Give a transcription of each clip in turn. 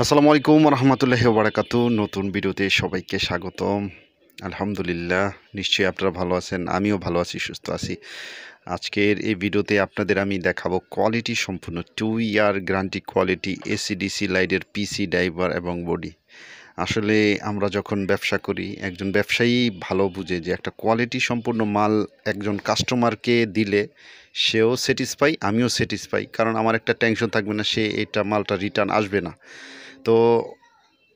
আসসালামু আলাইকুম রহমতুল্লাহি বারাকাতু। নতুন ভিডিওতে সবাইকে স্বাগতম। আলহামদুলিল্লাহ, নিশ্চয়ই আপনারা ভালো আছেন, আমিও ভালো আছি, সুস্থ আছি। আজকের এই ভিডিওতে আপনাদের আমি দেখাবো কোয়ালিটি সম্পূর্ণ 2 ইয়ার গ্যারান্টি কোয়ালিটি এসিডিসি লাইটের পিসি ড্রাইভার এবং বডি। আসলে আমরা যখন ব্যবসা করি, একজন ব্যবসায়ী ভালো বুঝে যে একটা কোয়ালিটি সম্পূর্ণ মাল একজন কাস্টমারকে দিলে সেও স্যাটিসফাই, আমিও স্যাটিসফাই, কারণ আমার একটা টেনশন থাকবে না, সে এটা মালটা রিটার্ন আসবে না। তো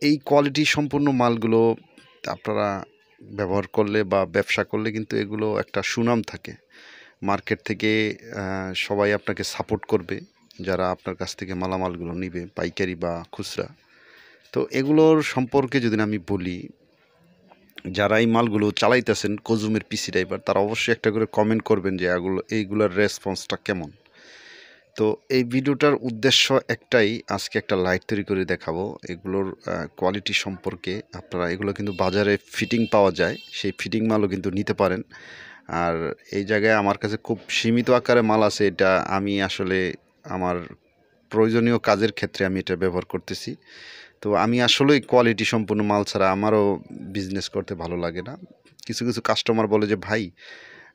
এই কোয়ালিটি সম্পূর্ণ মালগুলো আপনারা ব্যবহার করলে বা ব্যবসা করলে কিন্তু এগুলো একটা সুনাম থাকে মার্কেট থেকে। সবাই আপনাকে সাপোর্ট করবে যারা আপনার কাছ থেকে মালামালগুলো নিবে, পাইকারি বা খুচরা। তো এগুলোর সম্পর্কে যদি আমি বলি, যারা এই মালগুলো চালাইতেছেন কজুমের পিসি ড্রাইভার, তারা অবশ্যই একটা করে কমেন্ট করবেন যে এইগুলোর রেসপন্সটা কেমন। তো এই ভিডিওটার উদ্দেশ্য একটাই, আজকে একটা লাইট তৈরি করে দেখাবো এগুলোর কোয়ালিটি সম্পর্কে। আপনারা এগুলো কিন্তু বাজারে ফিটিং পাওয়া যায়, সেই ফিটিং মালও কিন্তু নিতে পারেন। আর এই জায়গায় আমার কাছে খুব সীমিত আকারে মাল আছে, এটা আমি আসলে আমার প্রয়োজনীয় কাজের ক্ষেত্রে আমি এটা ব্যবহার করতেছি। তো আমি আসলেই কোয়ালিটি সম্পূর্ণ মাল ছাড়া আমারও বিজনেস করতে ভালো লাগে না। কিছু কিছু কাস্টমার বলে যে ভাই,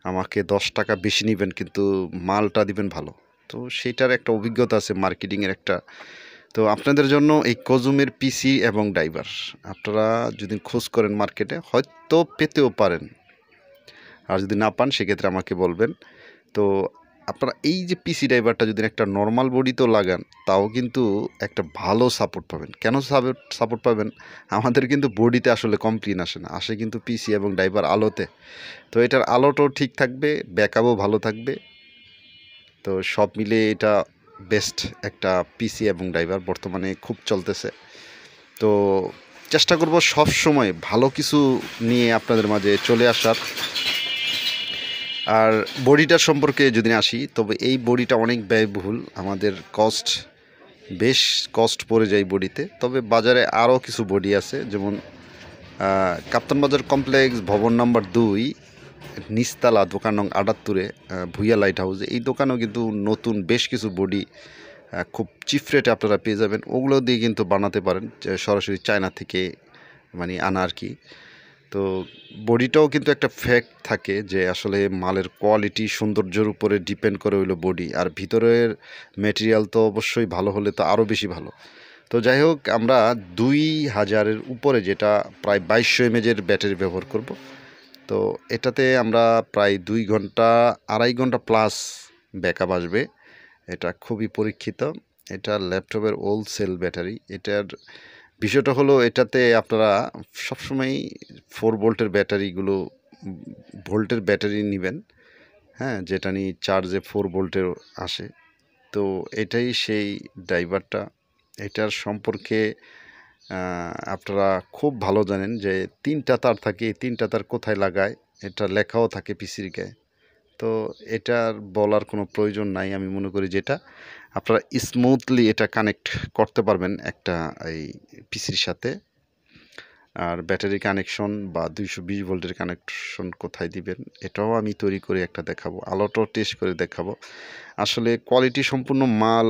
আমাকে 10 টাকা বেশি নেবেন কিন্তু মালটা দিবেন ভালো। তো সেটার একটা অভিজ্ঞতা আছে, মার্কেটিংয়ের একটা। তো আপনাদের জন্য এই কজুমের পিসি এবং ড্রাইভার আপনারা যদি খোঁজ করেন মার্কেটে, হয়তো পেতেও পারেন। আর যদি না পান সেক্ষেত্রে আমাকে বলবেন। তো আপনারা এই যে পিসি ড্রাইভারটা যদি একটা নর্মাল বডিতেও লাগান, তাও কিন্তু একটা ভালো সাপোর্ট পাবেন। কেন সাপোর্ট পাবেন? আমাদের কিন্তু বডিতে আসলে কমপ্লেন আসে না, আসে কিন্তু পিসি এবং ড্রাইভার আলোতে। তো এটার আলোটাও ঠিক থাকবে, ব্যাকআপও ভালো থাকবে। তো সব মিলে এটা বেস্ট একটা পিসি এবং ড্রাইভার বর্তমানে খুব চলতেছে। তো চেষ্টা করব সব সময় ভালো কিছু নিয়ে আপনাদের মাঝে চলে আসার। আর বডিটার সম্পর্কে যদি আসি, তবে এই বডিটা অনেক ব্যয়বহুল, আমাদের বেশ কস্ট পড়ে যায় বডিতে। তবে বাজারে আরও কিছু বডি আছে, যেমন কাপ্তান বাজার কমপ্লেক্স ভবন নাম্বার 2, নিচতলা, দোকান নং 78-এ, ভুইয়া লাইট হাউসে। এই দোকানেও কিন্তু নতুন বেশ কিছু বডি খুব চিপ রেটে আপনারা পেয়ে যাবেন। ওগুলো দিয়ে কিন্তু বানাতে পারেন, সরাসরি চায়না থেকে মানে আনা আর কি। তো বডিটাও কিন্তু একটা ফ্যাক্ট থাকে যে আসলে মালের কোয়ালিটি সৌন্দর্যের উপরে ডিপেন্ড করে হইলো বডি, আর ভিতরের ম্যাটেরিয়াল তো অবশ্যই ভালো হলে তো আরও বেশি ভালো। তো যাই হোক, আমরা 2000-এর উপরে, যেটা প্রায় 2200 mAh ব্যাটারি ব্যবহার করব। তো এটাতে আমরা প্রায় 2 ঘন্টা, 2.5 ঘন্টা প্লাস ব্যাকআপ আসবে। এটা খুবই পরীক্ষিত। এটা ল্যাপটপের ওল্ড সেল ব্যাটারি। এটার বিষয়টা হলো, এটাতে আপনারা সবসময় 4 ভোল্টের ব্যাটারিগুলো, ভোল্টের ব্যাটারি নেবেন, হ্যাঁ, যেটা নিয়ে চার্জে 4 ভোল্টের আসে। তো এটাই সেই ড্রাইভারটা। এটার সম্পর্কে আপনারা খুব ভালো জানেন যে 3টা তার থাকে, এই 3টা তার কোথায় লাগায় এটা লেখাও থাকে পিসির গায়ে। তো এটার বলার কোনো প্রয়োজন নাই, আমি মনে করি যেটা আপনারা স্মুথলি এটা কানেক্ট করতে পারবেন একটা এই পিসির সাথে। আর ব্যাটারি কানেকশন বা 220 ভোল্টের কানেকশন কোথায় দিবেন, এটাও আমি তৈরি করে একটা দেখাবো, আলোটাও টেস্ট করে দেখাবো। আসলে কোয়ালিটি সম্পূর্ণ মাল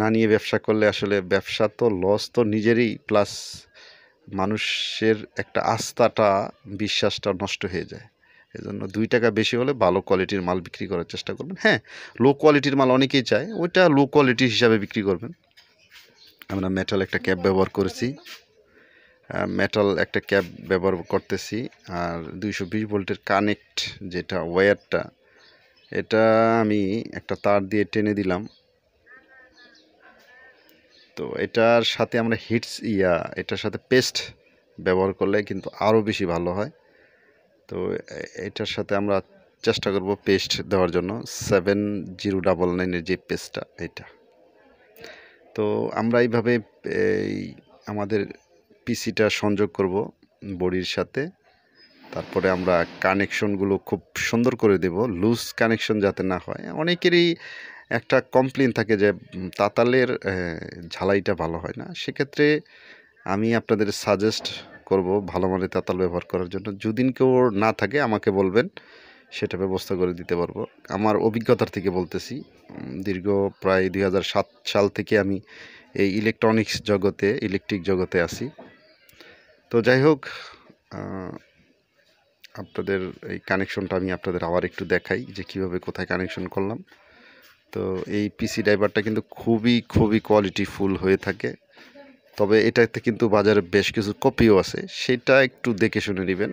না নিয়ে ব্যবসা করলে আসলে ব্যবসা তো লস তো নিজেরই, প্লাস মানুষের একটা আস্থাটা, বিশ্বাসটা নষ্ট হয়ে যায়। এজন্য 2 টাকা বেশি হলে ভালো কোয়ালিটির মাল বিক্রি করার চেষ্টা করবেন। হ্যাঁ, লো কোয়ালিটির মাল অনেকেই চায়, ওইটা লো কোয়ালিটি হিসাবে বিক্রি করবেন। আমরা মেটাল একটা ক্যাপ ব্যবহার করেছি, মেটাল একটা ক্যাপ ব্যবহার করতেছি। আর 220 ভোল্টের কানেক্ট যেটা ওয়্যারটা, এটা আমি একটা তার দিয়ে টেনে দিলাম। তো এটার সাথে আমরা এটার সাথে পেস্ট ব্যবহার করলে কিন্তু আরও বেশি ভালো হয়। তো এটার সাথে আমরা চেষ্টা করব পেস্ট দেওয়ার জন্য, 7099-এর যে পেস্টটা এটা। তো আমরা এইভাবে এই আমাদের পিসিটা সংযোগ করব বডির সাথে। তারপরে আমরা কানেকশনগুলো খুব সুন্দর করে দেব, লুজ কানেকশন যাতে না হয়। অনেকেরই একটা কমপ্লেন থাকে যে তাতালের ঝালাইটা ভালো হয় না। সেক্ষেত্রে আমি আপনাদের সাজেস্ট করব ভালো মানের তাতাল ব্যবহার করার জন্য। যদি কেউ না থাকে আমাকে বলবেন, সেটা ব্যবস্থা করে দিতে পারবো। আমার অভিজ্ঞতার থেকে বলতেছি, দীর্ঘ প্রায় 2007 সাল থেকে আমি এই ইলেকট্রনিক্স জগতে, ইলেকট্রিক জগতে আছি। তো যাই হোক, আপনাদের এই কানেকশনটা আমি আপনাদের আবার একটু দেখাই যে কীভাবে কোথায় কানেকশন করলাম। তো এই পিসি ড্রাইভারটা কিন্তু খুবই কোয়ালিটিফুল হয়ে থাকে, তবে এটাতে কিন্তু বাজারে বেশ কিছু কপিও আছে, সেটা একটু দেখে শুনে নেবেন।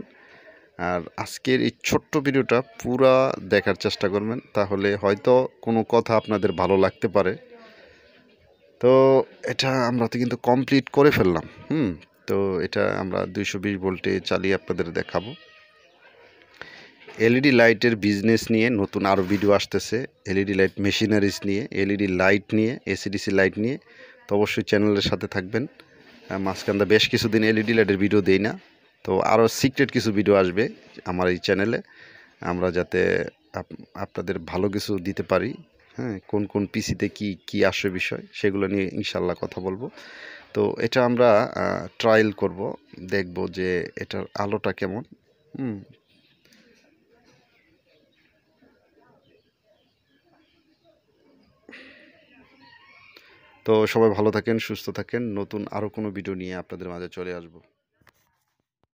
আর আজকের এই ছোট্ট ভিডিওটা পুরা দেখার চেষ্টা করবেন, তাহলে হয়তো কোনো কথা আপনাদের ভালো লাগতে পারে। তো এটা আমরা তো কিন্তু কমপ্লিট করে ফেললাম। তো এটা আমরা 220 ভোল্টে চালিয়ে আপনাদের দেখাবো। এলইডি লাইটের বিজনেস নিয়ে নতুন আরও ভিডিও আসতেছে, এলইডি লাইট মেশিনারিজ নিয়ে, এলইডি লাইট নিয়ে, এসিডিসি লাইট নিয়ে। তো অবশ্যই চ্যানেলের সাথে থাকবেন। মাঝখানটা বেশ কিছুদিন এলইডি লাইটের ভিডিও দেই না, তো আরও সিক্রেট কিছু ভিডিও আসবে আমার এই চ্যানেলে, আমরা যাতে আপনাদের ভালো কিছু দিতে পারি। কোন পিসিতে কি আসে বিষয়, সেগুলো নিয়ে ইনশাল্লাহ কথা বলবো। তো এটা আমরা ট্রায়াল করব, দেখব যে এটার আলোটা কেমন। তো সবাই ভালো থাকেন, সুস্থ থাকেন। নতুন আরও কোনো ভিডিও নিয়ে আপনাদের মাঝে চলে আসবো।